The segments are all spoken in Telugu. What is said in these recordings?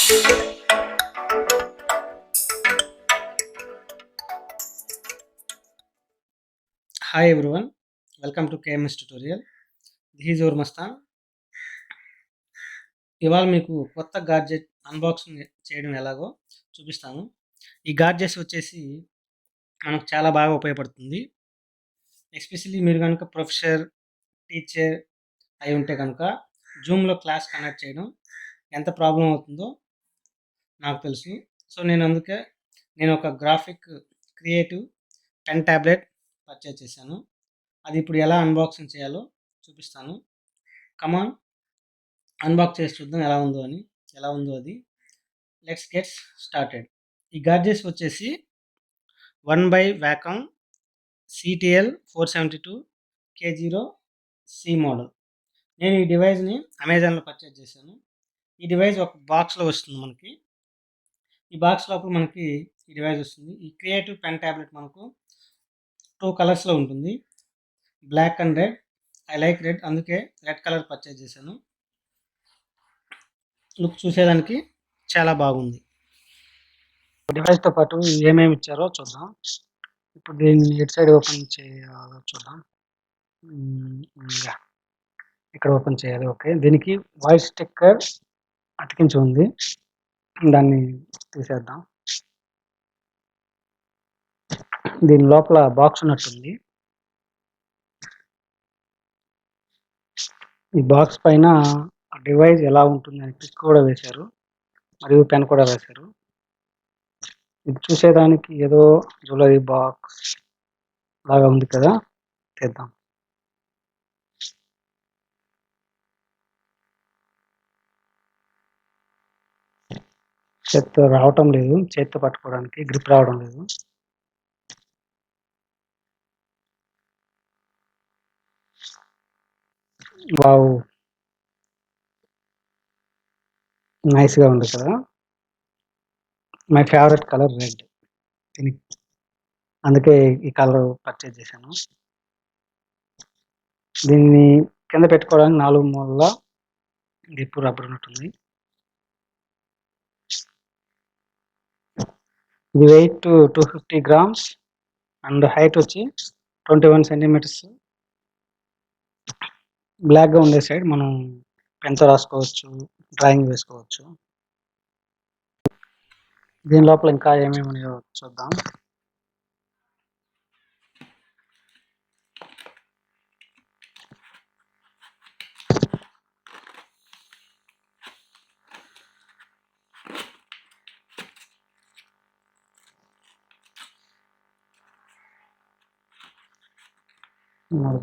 Hi everyone, welcome to KMS tutorial. This is your Mastan. ఇవాళ మీకు కొత్త గాడ్జెట్ అన్బాక్సింగ్ చేయడం ఎలాగో చూపిస్తాను. ఈ గాడ్జెట్స్ వచ్చేసి మనకు చాలా బాగా ఉపయోగపడుతుంది. ఎస్పెషల్లీ మీరు కనుక ప్రొఫెసర్, టీచర్ అయి ఉంటే కనుక జూమ్లో క్లాస్ కండక్ట్ చేయడం ఎంత ప్రాబ్లం అవుతుందో నాకు తెలుసు. సో అందుకే ఒక graphic creative pen tablet purchase చేశాను. అది ఇప్పుడు ఎలా అన్బాక్సింగ్ చేయాలో చూపిస్తాను. కమాన్ అన్బాక్స్ చేసి చూద్దాం ఎలా ఉందో అది. Let's get started. ఈ గాడ్జెట్స్ వచ్చేసి 1 Wacom CTL-472 K0-C మోడల్. నేను ఈ డివైస్ని అమెజాన్లో పర్చేజ్ చేశాను. ఈ డివైస్ ఒక బాక్స్లో వస్తుంది మనకి. ఈ బాక్స్ లోపల మనకి ఈ డివైస్ వస్తుంది. ఈ క్రియేటివ్ పెన్ ట్యాబ్లెట్ మనకు 2 కలర్స్లో ఉంటుంది, black and red. I like red, అందుకే రెడ్ కలర్ పర్చేజ్ చేశాను. లుక్ చూసేదానికి చాలా బాగుంది. డివైస్తో పాటు ఏమేమి ఇచ్చారో చూద్దాం. ఇప్పుడు దీన్ని ఎటు సైడ్ ఓపెన్ చేయాలో చూద్దాం. ఇక్కడ ఓపెన్ చేయాలి. ఓకే, దీనికి వాయిస్ స్టిక్కర్ అతికించి ఉంది, దాన్ని తీసేద్దాం. దీని లోపల బాక్స్ ఉన్నట్టుంది. ఈ బాక్స్ పైన డివైస్ ఎలా ఉంటుంది అని పిక్ కూడా వేశారు, మరియు పెన్ కూడా వేశారు. ఇది చూసేదానికి ఏదో జ్యువెలరీ బాక్స్ లాగా ఉంది కదా, తీద్దాం. చేత్తో రావటం లేదు, చేత్తో పట్టుకోవడానికి గ్రిప్ రావడం లేదు. వావ్, నైస్గా ఉంది కదా. మై ఫేవరెట్ కలర్ రెడ్, అందుకే ఈ కలర్ పర్చేజ్ చేశాను. దీన్ని కింద పెట్టుకోవడానికి 4 మూలల గ్రిప్ రబ్బర్ ఉంటుంది. ఇది వెయిట్ 250 గ్రామ్స్ అండ్ హైట్ వచ్చి 21 సెంటీమీటర్స్. బ్లాక్గా ఉండే సైడ్ మనం పెన్తో రాసుకోవచ్చు, డ్రాయింగ్ వేసుకోవచ్చు. దీని లోపల ఇంకా ఏమేమి ఉన్నాయో చూద్దాం.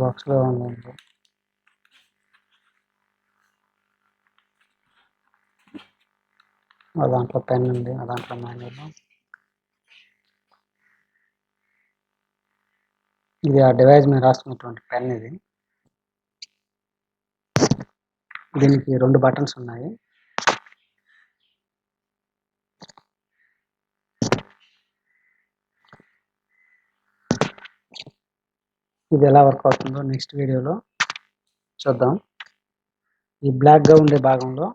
బాక్స్లో ఉంది. దాంట్లో పెన్ ఉంది, దాంట్లో మాన్యువల్. ఇది ఆ డివైస్ మీద రాసుకున్నటువంటి పెన్. ఇది దీనికి 2 బటన్స్ ఉన్నాయి. ఇది ఎలా వర్క్ అవుతుందో నెక్స్ట్ వీడియోలో చూద్దాం. ఈ బ్లాక్గా ఉండే భాగంలో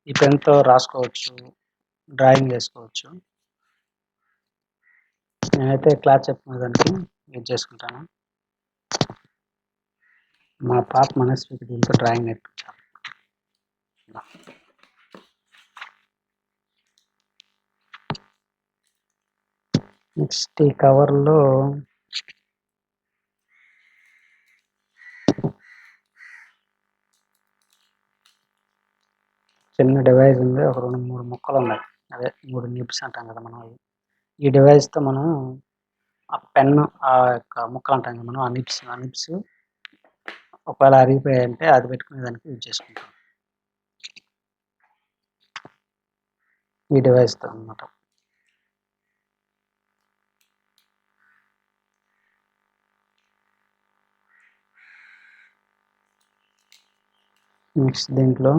ఈ పెన్తో రాసుకోవచ్చు, డ్రాయింగ్ వేసుకోవచ్చు. నేనైతే క్లాస్ చెప్పిన దానికి యూజ్ చేసుకుంటాను. మా పాప మనస్వికి దీంతో డ్రాయింగ్ నేర్పించాను. నెక్స్ట్ ఈ కవర్లో చిన్న డివైస్ ఉంది, ఒక 2-3 ముక్కలు ఉన్నాయి. అదే 3 నిబ్స్ అంటాం కదా మనం. ఈ డివైస్తో మనం ఆ పెన్, ఆ యొక్క ముక్కలు అంటాం కదా మనం, ఆ నిబ్స్ ఒకవేళ అరిగిపోయాయంటే అది పెట్టుకునే దానికి యూజ్ చేసుకుంటాం ఈ డివైస్తో అన్నమాట. నెక్స్ట్ దీంట్లో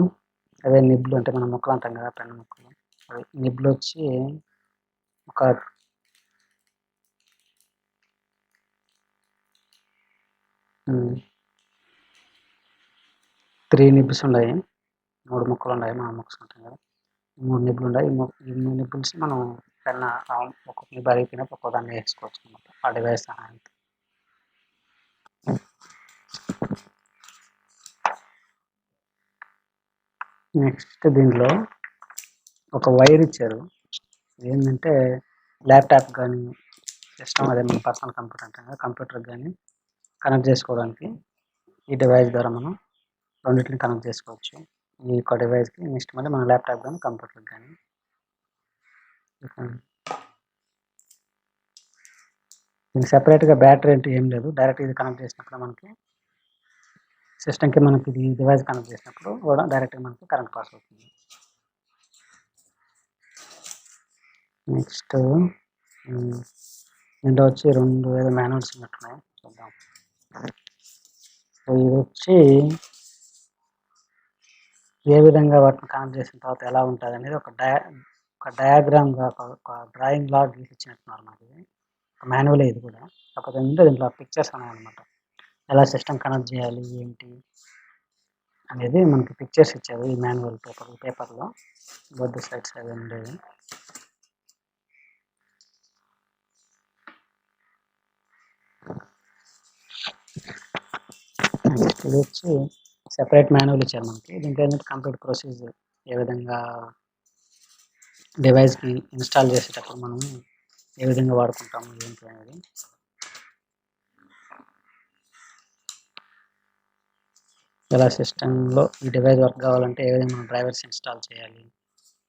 అదే నిబ్లు, అంటే మనం ముక్కలు అంటాం కదా, పెన్ ముక్కలు. అదే నిబ్లు వచ్చి ఒక 3 నిబ్స్ ఉన్నాయి, 3 ముక్కలు ఉన్నాయి, మనం ముక్కలు అంటాం కదా. 3 నిబ్బులుండాయి. ఈ 3 నిబ్బుల్స్ మనం పెన్ ఒక్కొక్క నిబ్బు అరిగిపోయినప్పుడు ఒక్కో దాన్ని ఏసుకోవచ్చనమాట ఆ డివైస్ సహాయంతో. నెక్స్ట్ దీంట్లో ఒక వైర్ ఇచ్చారు. ఏందంటే ల్యాప్‌టాప్ గానీ, సిస్టమ్ అదే మన పర్సనల్ కంప్యూటర్ అంటాం కదా! కంప్యూటర్‌కి గానీ కనెక్ట్ చేసుకోవడానికి ఈ డివైస్ ద్వారా మనం రెండిటిని కనెక్ట్ చేసుకోవచ్చు. ఈ యొక్క డివైస్‌కి నెక్స్ట్ మళ్ళీ మన ల్యాప్‌టాప్ గానీ, కంప్యూటర్‌కి గానీ. దీనికి సెపరేట్‌గా బ్యాటరీ అంటూ ఏం లేదు. డైరెక్ట్ ఇది కనెక్ట్ చేసినప్పుడు మనకి సిస్టమ్‌కి మనకి ఈ డివైస్ కనెక్ట్ చేసినప్పుడు కూడా డైరెక్ట్‌గా మనకి కరెంట్ పాస్ అవుతుంది. నెక్స్ట్ దీంట్లో వచ్చి 2 ఏదో మాన్యువల్స్ ఉన్నట్టున్నాయి. చూద్దాం. సో ఇదొచ్చి ఏ విధంగా వాటిని కనెక్ట్ చేసిన తర్వాత ఎలా ఉంటదనేది ఒక డయాగ్రామ్‌గా ఒక డ్రాయింగ్ లాగా గీసిచ్చినట్టున్నారు మనకి. ఒక మాన్యువలే ఇది కూడా. కాకపోతే ఏంటంటే దీంట్లో పిక్చర్స్ ఉన్నాయన్నమాట. ఎలా సిస్టమ్ కనెక్ట్ చేయాలి, ఏంటి అనేది మనకి పిక్చర్స్ ఇచ్చారు ఈ మాన్యువల్ పేపర్‌లో. బోత్ ది సైడ్స్ అవి ఉండేవి. నెక్స్ట్ ఇదొచ్చి సెపరేట్ మాన్యువల్ ఇచ్చారు మనకి. దీంట్లో ఏంటంటే కంప్లీట్ ప్రొసీజర్ ఏ విధంగా డివైస్‌కి ఇన్‌స్టాల్ చేసేటప్పుడు మనం ఏ విధంగా వాడుకుంటాము ఏంటి అనేది. ఎలా సిస్టమ్‌లో ఈ డివైస్ వర్క్ కావాలంటే ఏ విధంగా మనం డ్రైవర్స్ ఇన్‌స్టాల్ చేయాలి.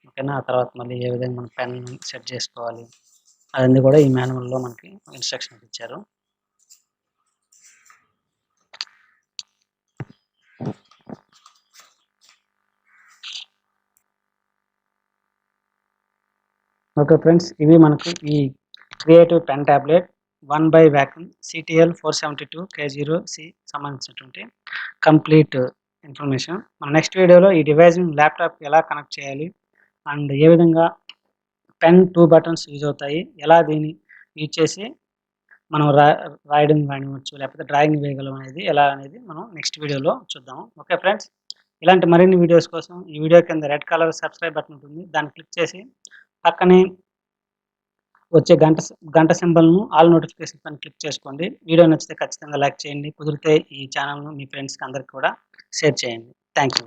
ఓకేనా. ఆ తర్వాత మళ్ళీ ఏ విధంగా మనం పెన్ సెట్ చేసుకోవాలి. అవన్నీ కూడా ఈ మాన్యువల్‌లో మనకి ఇన్‌స్ట్రక్షన్స్ ఇచ్చారు. ఓకే ఫ్రెండ్స్, ఇవి మనకు ఈ creative pen tablet 1 by Wacom CTL-472 K0-C సంబంధించినటువంటి కంప్లీట్ ఇన్ఫర్మేషన్. మన నెక్స్ట్ వీడియోలో ఈ డివైస్‌ని ల్యాప్‌టాప్‌కి ఎలా కనెక్ట్ చేయాలి అండ్ ఏ విధంగా పెన్ 2 బటన్స్ యూజ్ అవుతాయి. ఎలా దీన్ని యూజ్ చేసి మనం రాయడం కానివ్వచ్చు, లేకపోతే డ్రాయింగ్ వేయగలం అనేది ఎలా అనేది మనం నెక్స్ట్ వీడియోలో చూద్దాం. Okay friends. ఇలాంటి మరిన్ని వీడియోస్ కోసం ఈ వీడియో కింద రెడ్ కలర్ సబ్స్క్రైబ్ బటన్ ఉంటుంది. దాన్ని క్లిక్ చేసి పక్కనే వచ్చే గంట సింబల్‌ను ఆల్ నోటిఫికేషన్ పైన క్లిక్ చేసుకోండి. వీడియో నచ్చితే ఖచ్చితంగా లైక్ చేయండి. కుదిరితే ఈ ఛానెల్‌ను మీ ఫ్రెండ్స్‌కి అందరికి కూడా షేర్ చేయండి. Thank you.